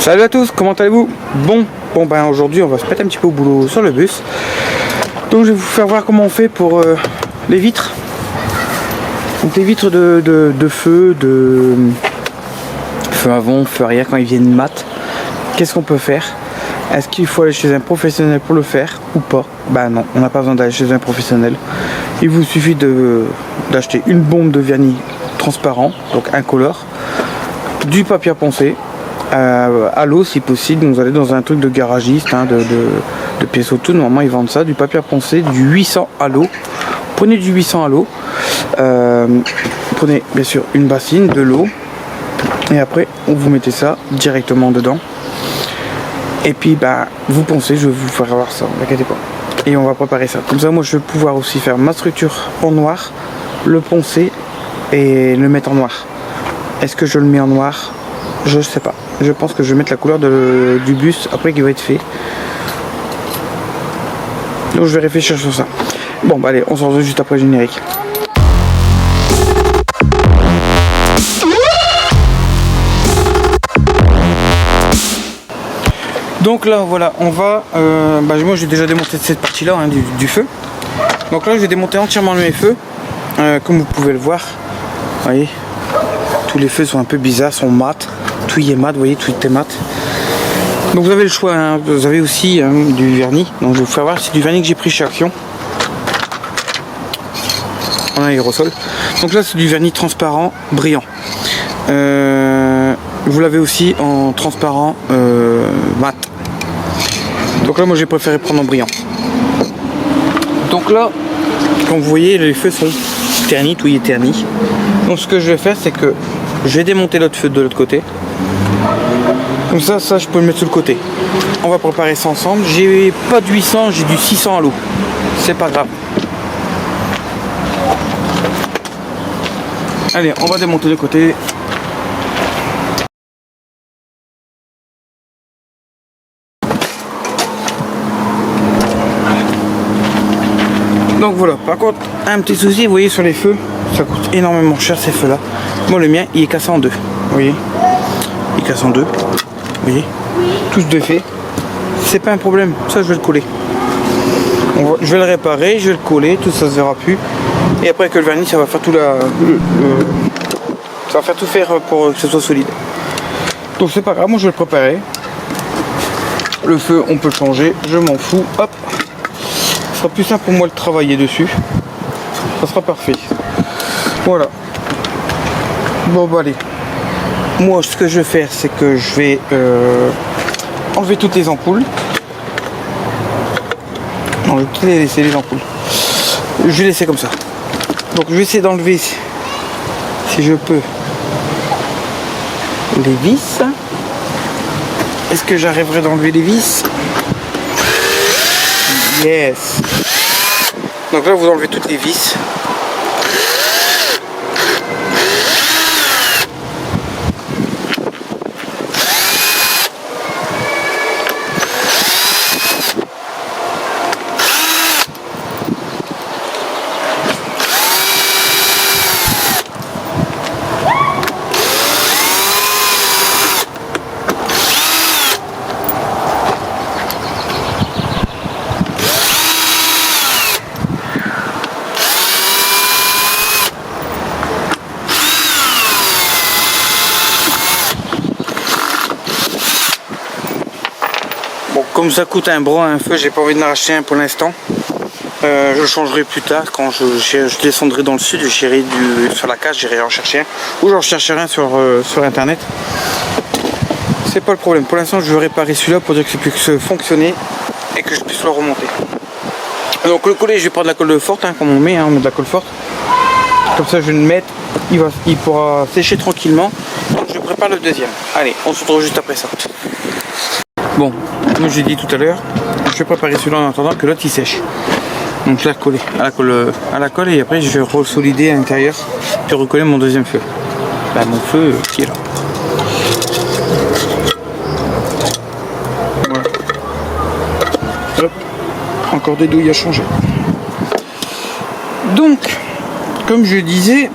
Salut à tous, comment allez-vous? Bon ben aujourd'hui on va se mettre un petit peu au boulot sur le bus. Donc je vais vous faire voir comment on fait pour les vitres. Donc les vitres de feu, feu avant, feu arrière quand ils viennent mat. Qu'est-ce qu'on peut faire? Est-ce qu'il faut aller chez un professionnel pour le faire ou pas? Bah non, on n'a pas besoin d'aller chez un professionnel. Il vous suffit d'acheter une bombe de vernis transparent, donc incolore, du papier à poncer, à l'eau si possible. Vous allez dans un truc de garagiste, de pièces auto, normalement ils vendent ça, du papier à poncer, du 800 à l'eau. Prenez du 800 à l'eau, prenez bien sûr une bassine, de l'eau, et après vous mettez ça directement dedans. Et puis vous poncez, je vais vous faire voir ça, ne inquiétez pas. Et on va préparer ça. Comme ça moi je vais pouvoir aussi faire ma structure en noir, le poncer et le mettre en noir. Est-ce que je le mets en noir? Je sais pas. Je pense que je vais mettre la couleur du bus après qu'il va être fait. Donc je vais réfléchir sur ça. Bon allez, on se retrouve juste après le générique. Donc là voilà, on va moi j'ai déjà démonté cette partie là du feu. Donc là je vais démonter entièrement mes feux, comme vous pouvez le voir. Vous voyez, tous les feux sont un peu bizarres, sont mat, tout y est mat, vous voyez, tout est mat. Donc vous avez le choix, vous avez aussi du vernis. Donc je vais vous faire voir, c'est du vernis que j'ai pris chez Action en aérosol. Donc là c'est du vernis transparent brillant. Vous l'avez aussi en transparent mat. Donc là moi j'ai préféré prendre en brillant. Donc là, comme vous voyez, les feux sont ternis, tout y est terni. Donc ce que je vais faire, c'est que je vais démonter l'autre feu de l'autre côté. Comme ça je peux le mettre sur le côté. On va préparer ça ensemble. J'ai pas de 800, j'ai du 600 à l'eau. C'est pas grave. Allez, on va démonter le côté. Donc voilà, par contre, un petit souci, vous voyez sur les feux, ça coûte énormément cher ces feux là. Moi le mien il est cassé en deux, vous voyez, il est cassé en deux, vous voyez, tous deux faits. C'est pas un problème, ça je vais le coller. Je vais le réparer, je vais le coller, tout ça se verra plus. Et après que le vernis ça va faire tout ça va faire tout faire pour que ce soit solide. Donc c'est pas grave, moi je vais le préparer. Le feu on peut le changer, je m'en fous, hop. Ce sera plus simple pour moi de travailler dessus. Ça sera parfait. Voilà. Bon allez. Moi ce que je vais faire c'est que je vais enlever toutes les ampoules. Non, je vais toutes les laisser les ampoules. Je vais laisser comme ça. Donc je vais essayer d'enlever si je peux les vis. Est-ce que j'arriverai d'enlever les vis? Yes. Donc là vous enlevez toutes les vis. Comme ça coûte un bras un feu, j'ai pas envie de racheter un pour l'instant. Je le changerai plus tard quand je descendrai dans le sud, j'irai sur la case, j'irai en chercher un. Ou j'en chercherai un sur internet. C'est pas le problème. Pour l'instant je veux réparer celui-là pour dire que c'est plus fonctionner et que je puisse le remonter. Donc le collet, je vais prendre de la colle forte, comme on met de la colle forte. Comme ça je vais le mettre, il pourra sécher tranquillement. Donc je prépare le deuxième. Allez, on se retrouve juste après ça. Bon, comme j'ai dit tout à l'heure, je vais préparer celui-là en attendant que l'autre il sèche. Donc je vais recoller à la colle et après je vais resolider à l'intérieur et recoller mon deuxième feu. Mon feu qui est là. Voilà. Hop. Encore des douilles à changer. Donc, comme je disais,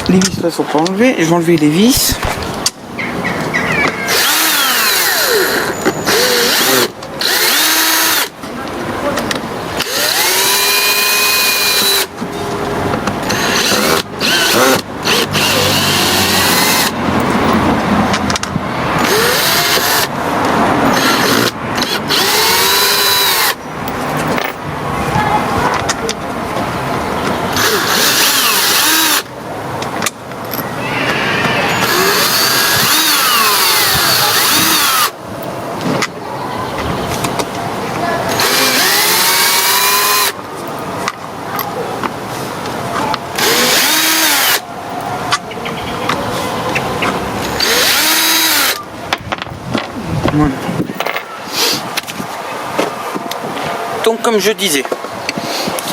les vis là sont pas enlevées. Je vais enlever les vis. Voilà. Donc comme je disais,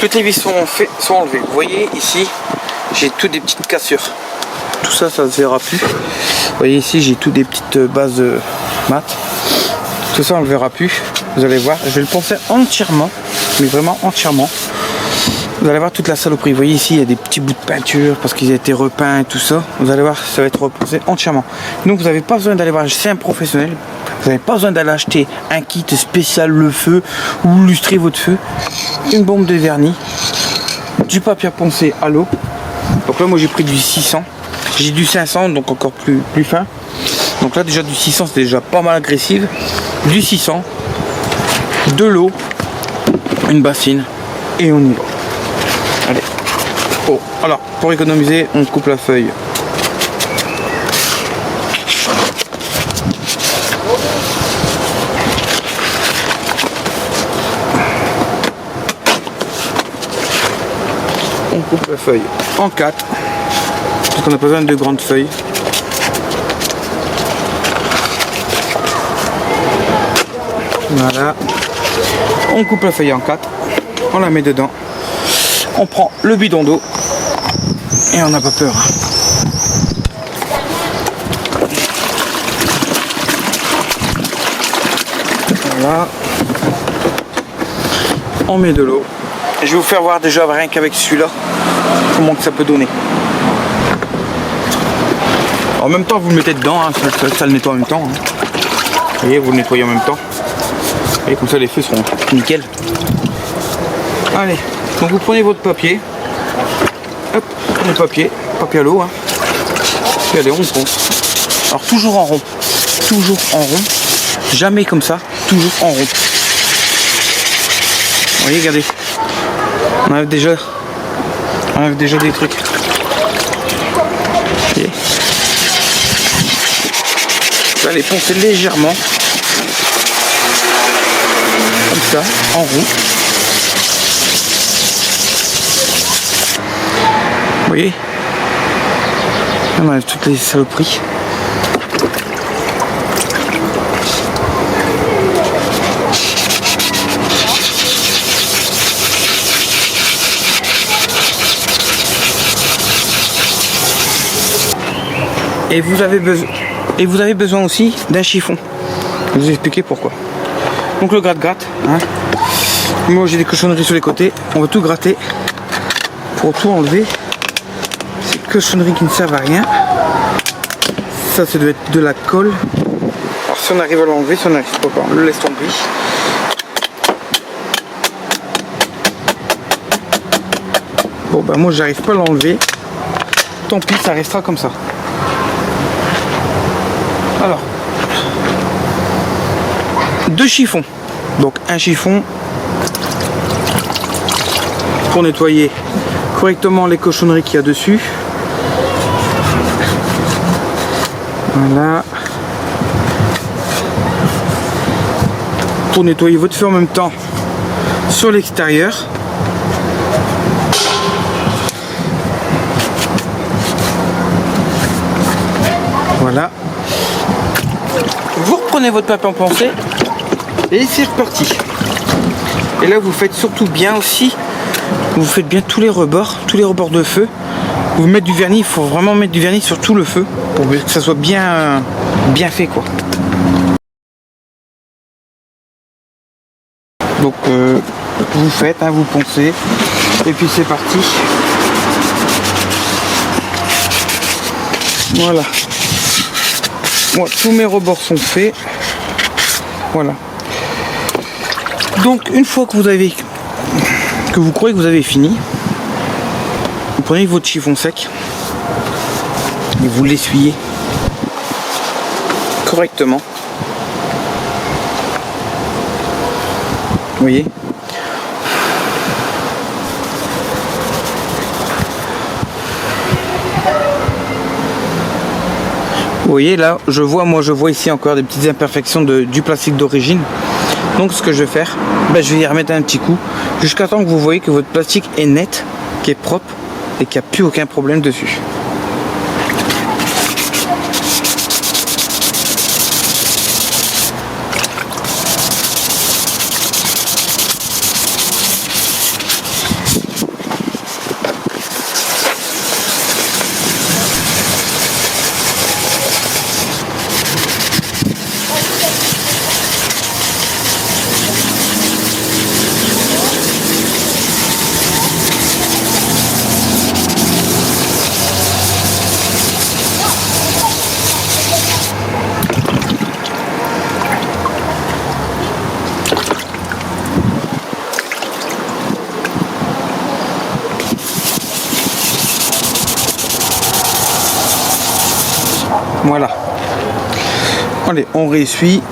toutes les vis sont enlevées. Vous voyez ici, j'ai tout des petites cassures. Tout ça, ça se verra plus. Vous voyez ici, j'ai tout des petites bases mat. Tout ça, on le verra plus. Vous allez voir, je vais le poncer entièrement, mais vraiment entièrement. Vous allez voir toute la saloperie. Vous voyez ici, il y a des petits bouts de peinture parce qu'ils ont été repeints et tout ça. Vous allez voir, ça va être reponcé entièrement. Donc vous n'avez pas besoin d'aller voir chez un professionnel. Vous n'avez pas besoin d'aller acheter un kit spécial le feu ou lustrer votre feu. Une bombe de vernis, du papier à poncer à l'eau. Donc là, moi j'ai pris du 600. J'ai du 500, donc encore plus fin. Donc là, déjà du 600, c'est déjà pas mal agressif. Du 600, de l'eau, une bassine et on y va. Allez. Oh, alors, pour économiser, on coupe la feuille. On coupe la feuille en 4. Parce qu'on n'a pas besoin de grandes feuilles. Voilà. On coupe la feuille en 4. On la met dedans. On prend le bidon d'eau. Et on n'a pas peur. Voilà. On met de l'eau. Je vais vous faire voir déjà rien qu'avec celui-là comment que ça peut donner. En même temps vous le mettez dedans, hein, ça le nettoie en même temps. Hein. Vous voyez, vous le nettoyez en même temps. Et comme ça les feux seront nickel. Allez, donc vous prenez votre papier. Hop, prenez le papier à l'eau. Hein. Et allez, on ponce. Alors toujours en rond. Toujours en rond. Jamais comme ça, toujours en rond. Vous voyez, regardez. On enlève déjà des trucs. Okay. Vous allez poncer légèrement. Comme ça, en rond. Vous voyez? On enlève toutes les saloperies. Et vous avez besoin aussi d'un chiffon. Je vais vous expliquer pourquoi. Donc le gratte-gratte. Hein. Moi j'ai des cochonneries sur les côtés. On va tout gratter pour tout enlever. Ces cochonneries qui ne servent à rien. Ça doit être de la colle. Alors si on arrive à l'enlever, si on n'arrive pas, on le laisse tomber. Bon ben moi j'arrive pas à l'enlever. Tant pis, ça restera comme ça. Alors, 2 chiffons. Donc un chiffon pour nettoyer correctement les cochonneries qu'il y a dessus. Voilà. Pour nettoyer votre feu en même temps sur l'extérieur. Voilà. Vous reprenez votre papier en pensée et c'est reparti. Et là vous faites surtout bien aussi, vous faites bien tous les rebords de feu. Vous mettez du vernis, il faut vraiment mettre du vernis sur tout le feu pour que ça soit bien fait quoi. Donc vous faites, hein, vous poncez et puis c'est parti. Voilà. Moi, tous mes rebords sont faits. Voilà. Donc une fois que vous croyez que vous avez fini, vous prenez votre chiffon sec et vous l'essuyez correctement. Vous voyez? Vous voyez là, je vois ici encore des petites imperfections du plastique d'origine. Donc ce que je vais faire, je vais y remettre un petit coup jusqu'à temps que vous voyez que votre plastique est net, qui est propre et qu'il n'y a plus aucun problème dessus. Allez, on réessuie.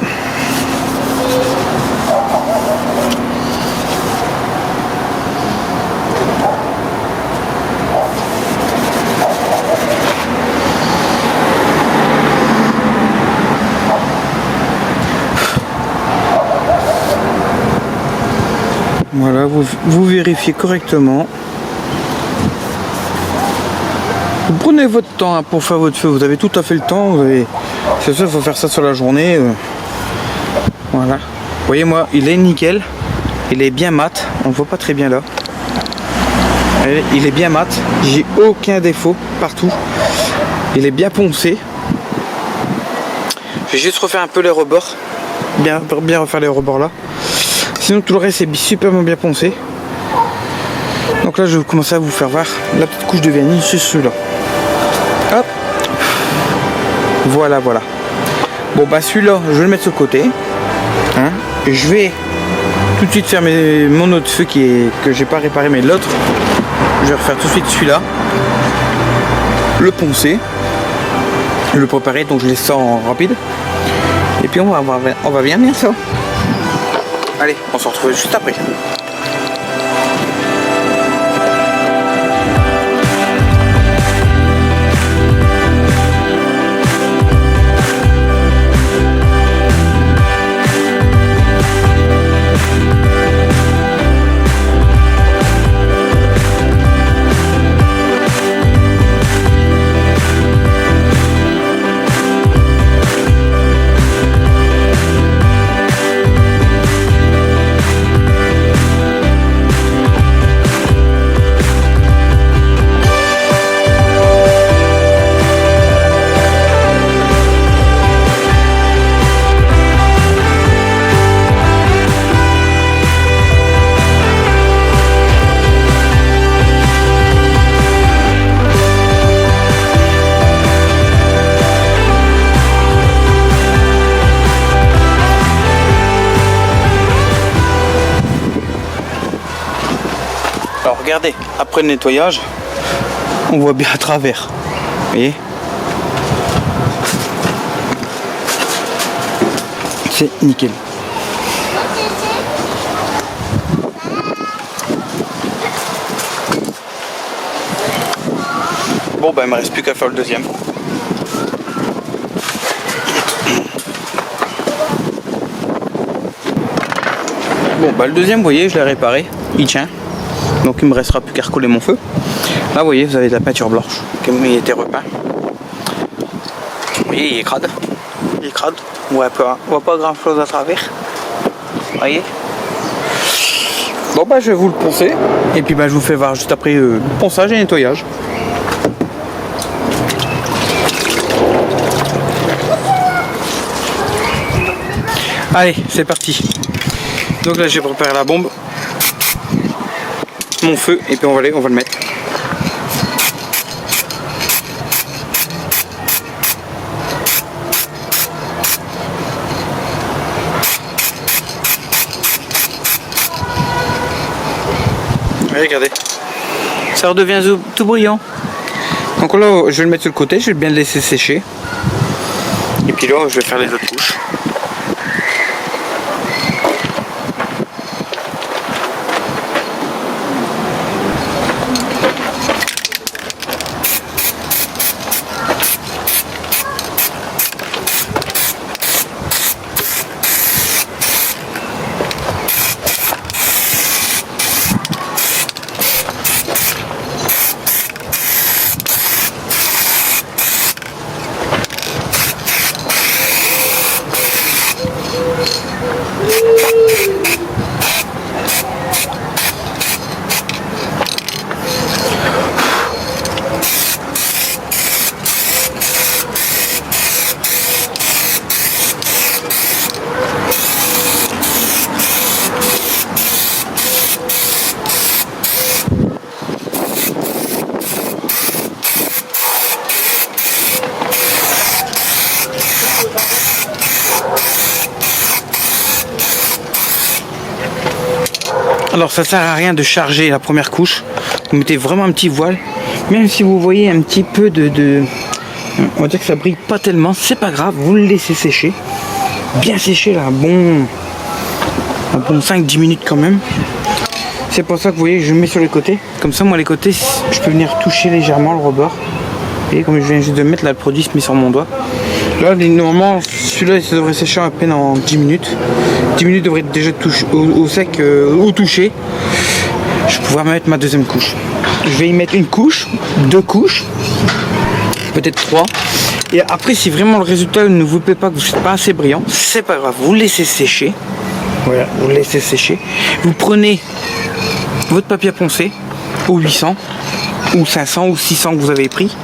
Voilà, vous vérifiez correctement. Vous prenez votre temps pour faire votre feu, vous avez tout à fait le temps. C'est ça, il faut faire ça sur la journée. Voilà. Vous voyez, moi, il est nickel. Il est bien mat. On ne voit pas très bien là. Il est bien mat. J'ai aucun défaut partout. Il est bien poncé. Je vais juste refaire un peu les rebords. Bien refaire les rebords là. Sinon tout le reste est superbement bien poncé. Donc là je vais commencer à vous faire voir la petite couche de vernis sur celui-là. Hop. Voilà. Bon bah celui-là je vais le mettre sur le côté. Hein. Je vais tout de suite faire mon autre feu que j'ai pas réparé, mais l'autre. Je vais refaire tout de suite celui-là. Le poncer. Le préparer, donc je laisse ça en rapide. Et puis on va bien ça. Allez, on se retrouve juste après. Alors regardez, après le nettoyage, on voit bien à travers. Vous voyez? C'est nickel. Bon bah il me reste plus qu'à faire le deuxième. Bon bah le deuxième, vous voyez, je l'ai réparé, il tient. Donc il me restera plus qu'à recoller mon feu. Là vous voyez, vous avez de la peinture blanche comme il était repeint. Vous voyez, il est crade. Il est crade. On voit pas grand chose à travers. Vous voyez. Bon bah je vais vous le poncer. Et puis bah je vous fais voir juste après le ponçage et nettoyage. Allez, c'est parti. Donc là j'ai préparé la bombe, mon feu, et puis on va le mettre. Regardez, ça redevient tout brillant. Donc là je vais le mettre sur le côté, je vais bien le laisser sécher. Et puis là je vais faire les autres couches. Alors ça sert à rien de charger la première couche. Vous mettez vraiment un petit voile. Même si vous voyez un petit peu On va dire que ça brille pas tellement, c'est pas grave, vous le laissez sécher. Bien séché là, un bon 5-10 minutes quand même. C'est pour ça que vous voyez, je mets sur les côtés. Comme ça, moi les côtés, je peux venir toucher légèrement le rebord. Et comme je viens juste de mettre là, le produit se met sur mon doigt. Là, normalement, celui-là, ça devrait sécher à peine en 10 minutes. 10 minutes devrait être déjà au sec, au toucher. Je vais pouvoir mettre ma deuxième couche. Je vais y mettre une couche, 2 couches, peut-être 3. Et après, si vraiment le résultat ne vous plaît pas, que vous n'êtes pas assez brillant, c'est pas grave, vous le laissez sécher. Voilà, vous le laissez sécher. Vous prenez votre papier à poncer au 800 ou 500 ou 600 que vous avez pris.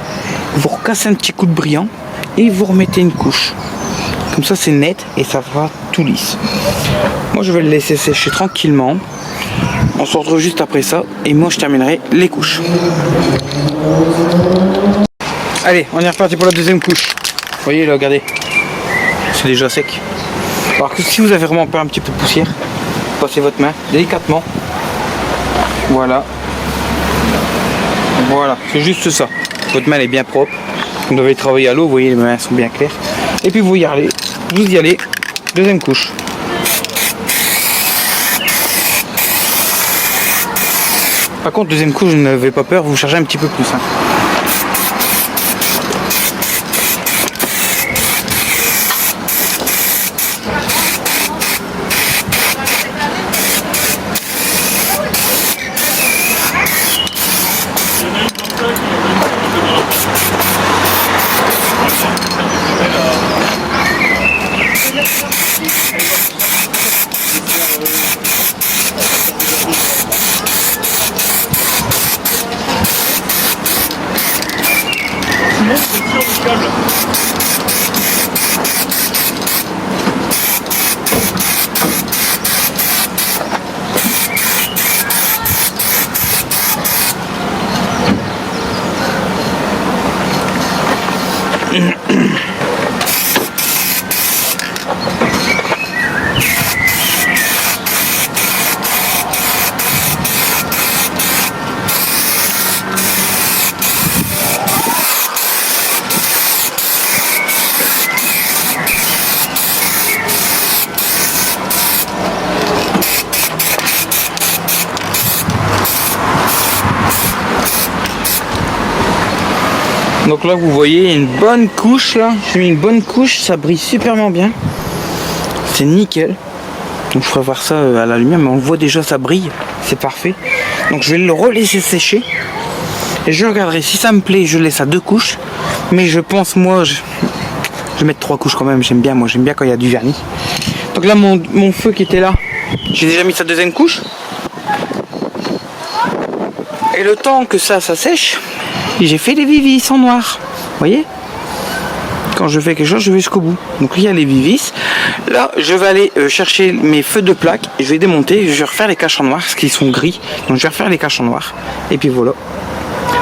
Vous recassez un petit coup de brillant et vous remettez une couche. Comme ça, c'est net et ça fera tout lisse. Moi, je vais le laisser sécher tranquillement. On se retrouve juste après ça et moi, je terminerai les couches. Allez, on est reparti pour la deuxième couche. Vous voyez là, regardez. C'est déjà sec. Alors que si vous avez vraiment peur un petit peu de poussière, passez votre main délicatement. Voilà. Voilà, c'est juste ça. Votre main est bien propre. Vous devez travailler à l'eau, vous voyez, les mains sont bien claires. Et puis vous y allez. Deuxième couche. Par contre, deuxième couche, n'avez pas peur, vous chargez un petit peu plus. Hein. Donc là vous voyez une bonne couche là, j'ai mis une bonne couche, ça brille superment bien. C'est nickel. Donc je ferai voir ça à la lumière, mais on voit déjà ça brille, c'est parfait. Donc je vais le relaisser sécher. Et je regarderai, si ça me plaît, je laisse à 2 couches. Mais je pense moi, je vais mettre 3 couches quand même, j'aime bien quand il y a du vernis. Donc là mon feu qui était là, j'ai déjà mis sa deuxième couche. Et le temps que ça sèche, j'ai fait les vivis en noir. Vous voyez? Quand je fais quelque chose, je vais jusqu'au bout. Donc il y a les vivis. Là, je vais aller chercher mes feux de plaque. Je vais démonter. Je vais refaire les caches en noir, parce qu'ils sont gris. Donc je vais refaire les caches en noir. Et puis voilà.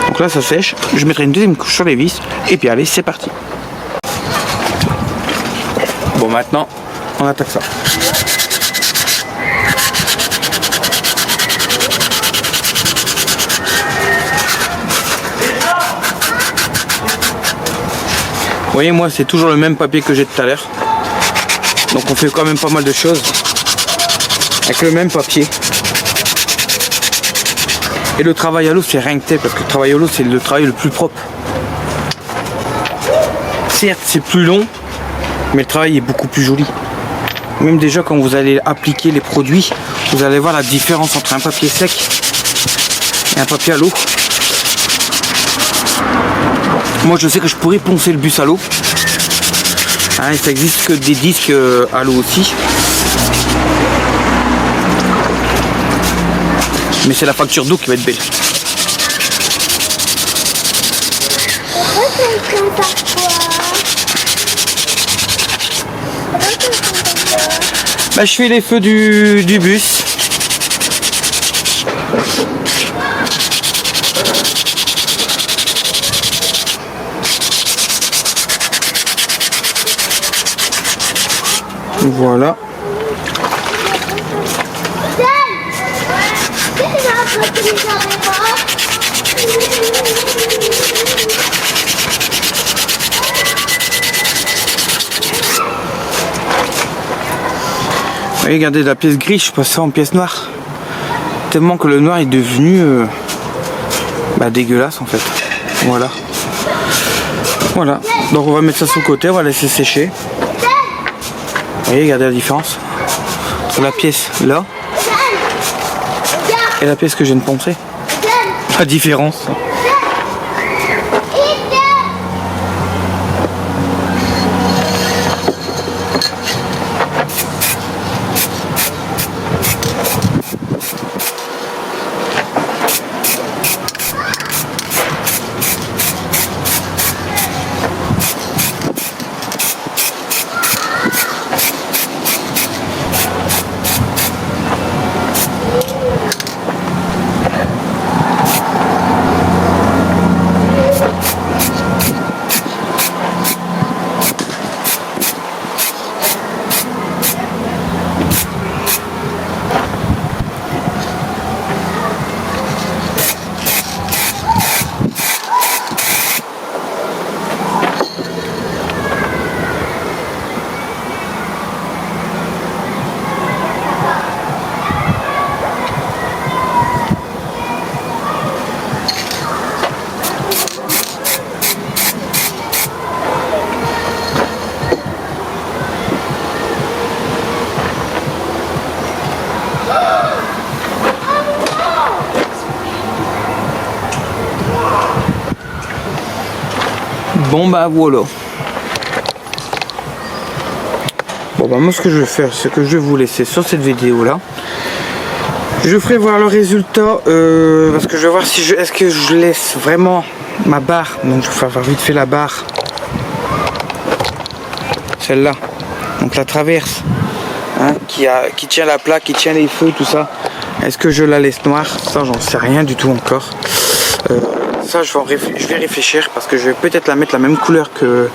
Donc là, ça sèche. Je mettrai une deuxième couche sur les vis. Et puis allez, c'est parti. Bon, maintenant, on attaque ça. Vous voyez, moi c'est toujours le même papier que j'ai tout à l'heure. Donc on fait quand même pas mal de choses avec le même papier. Et le travail à l'eau c'est rien que tel, parce que le travail à l'eau c'est le travail le plus propre. Certes c'est plus long, mais le travail est beaucoup plus joli. Même déjà quand vous allez appliquer les produits, vous allez voir la différence entre un papier sec et un papier à l'eau. Moi je sais que je pourrais poncer le bus à l'eau. Hein, ça existe que des disques à l'eau aussi. Mais c'est la facture d'eau qui va être belle. Bah, je fais les feux du bus. Voilà. voyez, regardez la pièce grise, je passe ça en pièce noire. Tellement que le noir est devenu dégueulasse en fait. Voilà. Voilà. Donc on va mettre ça sur le côté, on va laisser sécher. Vous voyez, regardez la différence entre la pièce là et la pièce que je viens de poncer. La différence. Bon bah voilà. Bon bah moi ce que je vais faire, c'est que je vais vous laisser sur cette vidéo là. Je ferai voir le résultat parce que je vais voir si est-ce que je laisse vraiment ma barre. Donc je vais faire vite fait la barre. Celle-là. Donc la traverse. Hein, qui tient la plaque, qui tient les feux, tout ça. Est-ce que je la laisse noire? Ça j'en sais rien du tout encore. Ça je vais réfléchir parce que je vais peut-être la mettre la même couleur que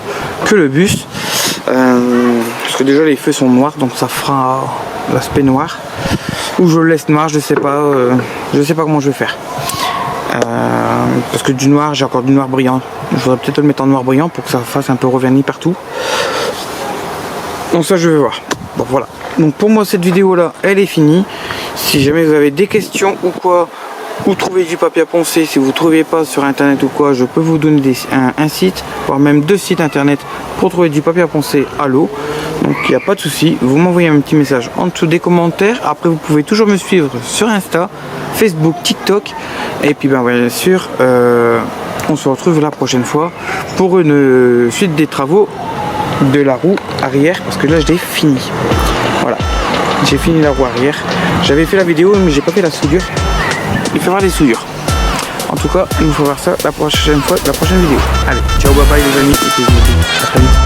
le bus. Parce que déjà les feux sont noirs, donc ça fera l'aspect noir. Ou je le laisse noir, je sais pas comment je vais faire. Parce que du noir, j'ai encore du noir brillant. Je voudrais peut-être le mettre en noir brillant pour que ça fasse un peu reverni partout. Donc ça je vais voir. Bon voilà. Donc pour moi cette vidéo là, elle est finie. Si jamais vous avez des questions ou quoi, ou trouver du papier à poncer, si vous ne trouvez pas sur internet ou quoi, je peux vous donner un site, voire même 2 sites internet pour trouver du papier à poncer à l'eau. Donc il n'y a pas de souci, vous m'envoyez un petit message en dessous des commentaires. Après vous pouvez toujours me suivre sur Insta, Facebook, TikTok. Et puis bien sûr, on se retrouve la prochaine fois pour une suite des travaux de la roue arrière, parce que là je l'ai fini. Voilà, j'ai fini la roue arrière. J'avais fait la vidéo mais j'ai pas fait la soudure. Il faut voir les souillures. En tout cas, il nous faut voir ça la prochaine fois, la prochaine vidéo. Allez, ciao, bye bye les amis, et puis je vous dis à très vite.